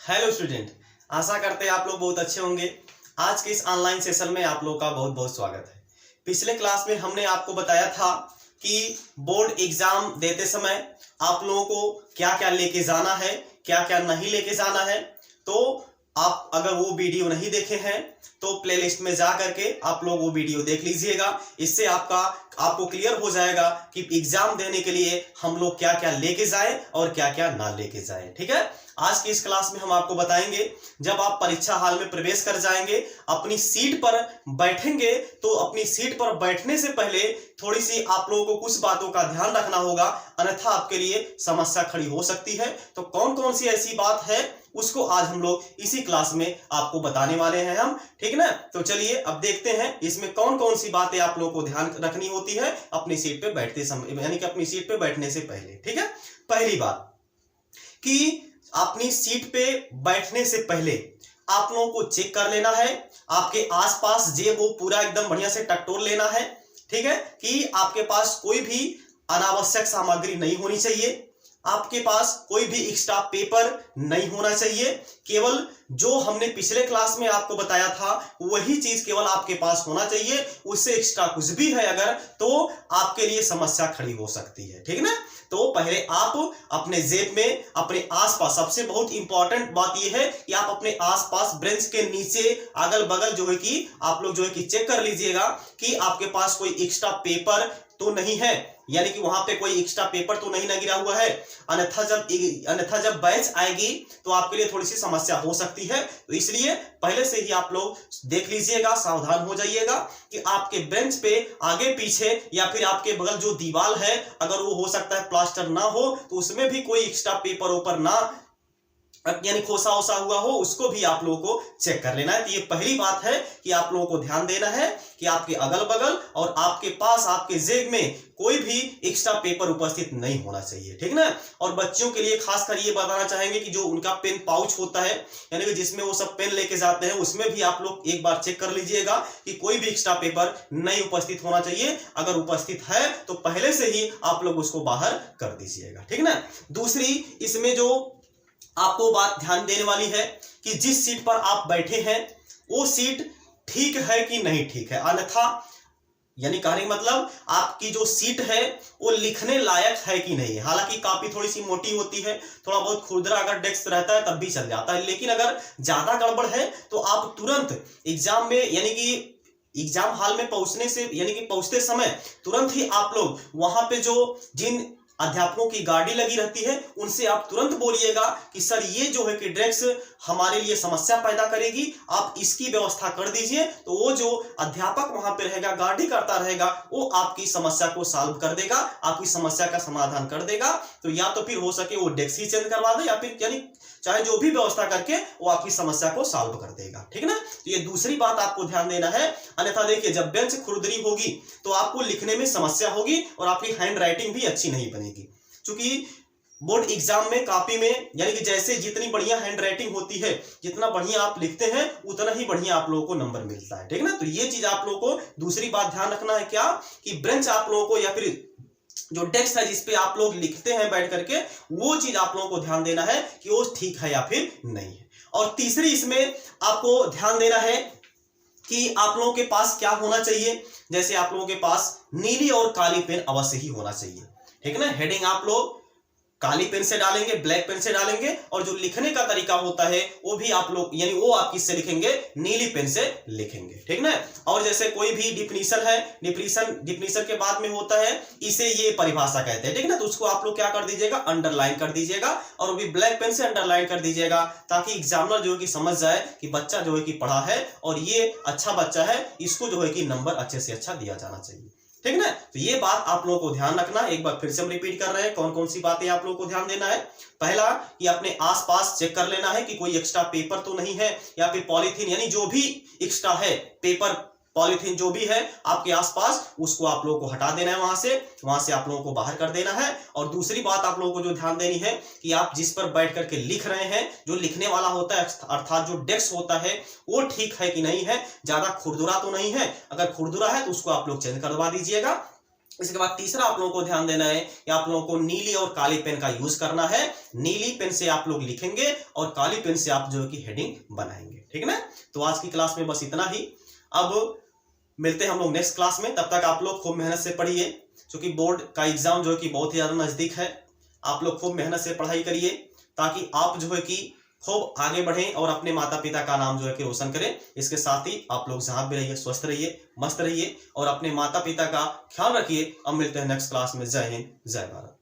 Hello student, आशा करते हैं आप लोग बहुत अच्छे होंगे। आज के इस ऑनलाइन सेशन में आप लोगों का बहुत बहुत स्वागत है। पिछले क्लास में हमने आपको बताया था कि बोर्ड एग्जाम देते समय आप लोगों को क्या क्या लेके जाना है, क्या क्या नहीं लेके जाना है। तो आप अगर वो वीडियो नहीं देखे हैं तो प्लेलिस्ट में जा करके आप लोग वो वीडियो देख लीजिएगा। इससे आपको क्लियर हो जाएगा कि एग्जाम देने के लिए हम लोग क्या क्या लेके जाएं और क्या क्या ना लेके जाएं। ठीक है, आज की इस क्लास में हम आपको बताएंगे, जब आप परीक्षा हॉल में प्रवेश कर जाएंगे, अपनी सीट पर बैठेंगे, तो अपनी सीट पर बैठने से पहले थोड़ी सी आप लोगों को कुछ बातों का ध्यान रखना होगा, अन्यथा आपके लिए समस्या खड़ी हो सकती है। तो कौन कौन सी ऐसी बात है उसको आज हम लोग इसी क्लास में आपको बताने वाले हैं हम। ठीक ना, तो चलिए अब देखते हैं इसमें कौन कौन सी बातें आप लोगों को ध्यान रखनी होती है अपनी सीट पे बैठते समय, यानी कि अपनी सीट पे बैठने से पहले। ठीक है, पहली बात कि अपनी सीट पे बैठने से पहले आप लोगों को चेक कर लेना है, आपके आसपास जेब वो पूरा एकदम बढ़िया से टटोल लेना है। ठीक है, कि आपके पास कोई भी अनावश्यक सामग्री नहीं होनी चाहिए, आपके पास कोई भी एक्स्ट्रा पेपर नहीं होना चाहिए। केवल जो हमने पिछले क्लास में आपको बताया था वही चीज केवल आपके पास होना चाहिए, उससे एक्स्ट्रा कुछ भी है अगर तो आपके लिए समस्या खड़ी हो सकती है। ठीक ना, तो पहले आप अपने जेब में अपने आसपास, सबसे बहुत इंपॉर्टेंट बात यह है कि आप अपने आसपास बेंच के नीचे अगल बगल जो है कि आप लोग जो है कि चेक कर लीजिएगा कि आपके पास कोई एक्स्ट्रा पेपर तो नहीं है, यानी कि वहां पे कोई एक्स्ट्रा पेपर तो नहीं ना गिरा हुआ है। अन्यथा जब बैच आएगी तो आपके लिए थोड़ी सी समस्या हो सकती है। तो इसलिए पहले से ही आप लोग देख लीजिएगा, सावधान हो जाइएगा कि आपके बेंच पे आगे पीछे या फिर आपके बगल जो दीवार है, अगर वो हो सकता है प्लास्टर ना हो तो उसमें भी कोई एक्स्ट्रा पेपर ऊपर ना, यानी खोसा ओसा हुआ हो, उसको भी आप लोगों को चेक कर लेना है। तो ये पहली बात है कि आप लोगों को ध्यान देना है कि आपके अगल बगल और आपके पास, आपके जेब में कोई भी एक्स्ट्रा पेपर उपस्थित नहीं होना चाहिए। ठीक ना, और बच्चों के लिए खासकर ये बताना चाहेंगे कि जो उनका पेन पाउच होता है, यानी कि जिसमें वो सब पेन लेके जाते हैं, उसमें भी आप लोग एक बार चेक कर लीजिएगा कि कोई भी एक्स्ट्रा पेपर नहीं उपस्थित होना चाहिए। अगर उपस्थित है तो पहले से ही आप लोग उसको बाहर कर दीजिएगा। ठीक ना, दूसरी इसमें जो आपको बात ध्यान देने वाली है कि जिस सीट पर आप बैठे हैं वो सीट ठीक है कि नहीं ठीक है, अन्यथा यानी कहने का मतलब आपकी जो सीट है वो लिखने लायक है कि नहीं है। हालांकि काफी थोड़ी सी मोटी होती है, थोड़ा बहुत खुरदरा अगर डेस्क रहता है तब भी चल जाता है, लेकिन अगर ज्यादा गड़बड़ है तो आप तुरंत एग्जाम में, यानी कि एग्जाम हॉल में पहुंचने से, यानी कि पहुंचते समय तुरंत ही आप लोग वहां पे जो जिन अध्यापकों की गाड़ी लगी रहती है उनसे आप तुरंत बोलिएगा कि सर ये जो है कि डेस्क हमारे लिए समस्या पैदा करेगी, आप इसकी व्यवस्था कर दीजिए। तो वो जो अध्यापक वहां पे रहेगा, गाड़ी करता रहेगा, वो आपकी समस्या को सॉल्व कर देगा, आपकी समस्या का समाधान कर देगा। तो या तो फिर हो सके वो डेस्क ही चेंज करवा दे, या फिर यानी चाहे जो भी व्यवस्था करके वो आपकी समस्या को सॉल्व कर देगा। ठीक ना, तो ये दूसरी बात आपको ध्यान देना है। अन्यथा देखिए, जब बेंच खुरदरी होगी तो आपको लिखने में समस्या होगी और आपकी हैंड राइटिंग भी अच्छी नहीं बनेगी। क्योंकि बोर्ड एग्जाम में कॉपी में, यानी कि जैसे जितनी बढ़िया हैंड राइटिंग होती है, जितना बढ़िया आप लिखते हैं उतना ही बढ़िया आप लोगों को नंबर मिलता है। ठीक ना, तो ये चीज आप लोगों को दूसरी बात ध्यान रखना है क्या, कि बेंच आप लोगों को या फिर जो डेस्क है जिसपे आप लोग लिखते हैं बैठ करके, वो चीज आप लोगों को ध्यान देना है कि वो ठीक है या फिर नहीं है। और तीसरी इसमें आपको ध्यान देना है कि आप लोगों के पास क्या होना चाहिए, जैसे आप लोगों के पास नीली और काली पेन अवश्य ही होना चाहिए। ठीक है ना, हेडिंग आप लोग काली पेन से डालेंगे, ब्लैक पेन से डालेंगे, और जो लिखने का तरीका होता है वो भी आप लोग, यानी वो आप किससे लिखेंगे, नीली पेन से लिखेंगे। ठीक ना, और जैसे कोई भी डिफिनीशन है, डिफिनीशन के बाद में होता है इसे ये परिभाषा कहते हैं। ठीक ना, तो उसको आप लोग क्या कर दीजिएगा, अंडरलाइन कर दीजिएगा, और वो भी ब्लैक पेन से अंडरलाइन कर दीजिएगा, ताकि एग्जामिनर जो है कि समझ जाए कि बच्चा जो है कि पढ़ा है और ये अच्छा बच्चा है, इसको जो है कि नंबर अच्छे से अच्छा दिया जाना चाहिए। ठीक ना, तो ये बात आप लोगों को ध्यान रखना। एक बार फिर से हम रिपीट कर रहे हैं कौन कौन सी बातें आप लोगों को ध्यान देना है। पहला, कि अपने आसपास चेक कर लेना है कि कोई एक्स्ट्रा पेपर तो नहीं है, या फिर पॉलीथीन, यानी जो भी एक्स्ट्रा है पेपर, पॉलीथीन जो भी है आपके आसपास, उसको आप लोगों को हटा देना है, वहां से आप लोगों को बाहर कर देना है। और दूसरी बात आप लोगों को जो ध्यान देनी है कि आप जिस पर बैठ करके लिख रहे हैं, जो लिखने वाला होता है अर्थात जो डेस्क होता है, वो ठीक है कि नहीं है, ज्यादा खुरदुरा तो नहीं है। अगर खुरदुरा है तो उसको आप लोग चेंज करवा दीजिएगा, इसके बाद तीसरा आप लोगों को ध्यान देना है कि आप लोगों को नीली और काली पेन का यूज करना है। नीली पेन से आप लोग लिखेंगे और काली पेन से आप जो है कि हेडिंग बनाएंगे, ठीक है ना। तो आज की क्लास में बस इतना ही। अब मिलते हैं हम लोग नेक्स्ट क्लास में। तब तक आप लोग खूब मेहनत से पढ़िए, क्योंकि बोर्ड का एग्जाम जो है कि बहुत ही ज्यादा नजदीक है। आप लोग खूब मेहनत से पढ़ाई करिए ताकि आप जो है कि खूब आगे बढ़ें और अपने माता पिता का नाम जो है कि रोशन करें। इसके साथ ही आप लोग जहां भी रहिए स्वस्थ रहिए, मस्त रहिए और अपने माता पिता का ख्याल रखिए। अब मिलते हैं नेक्स्ट क्लास में। जय हिंद, जय भारत।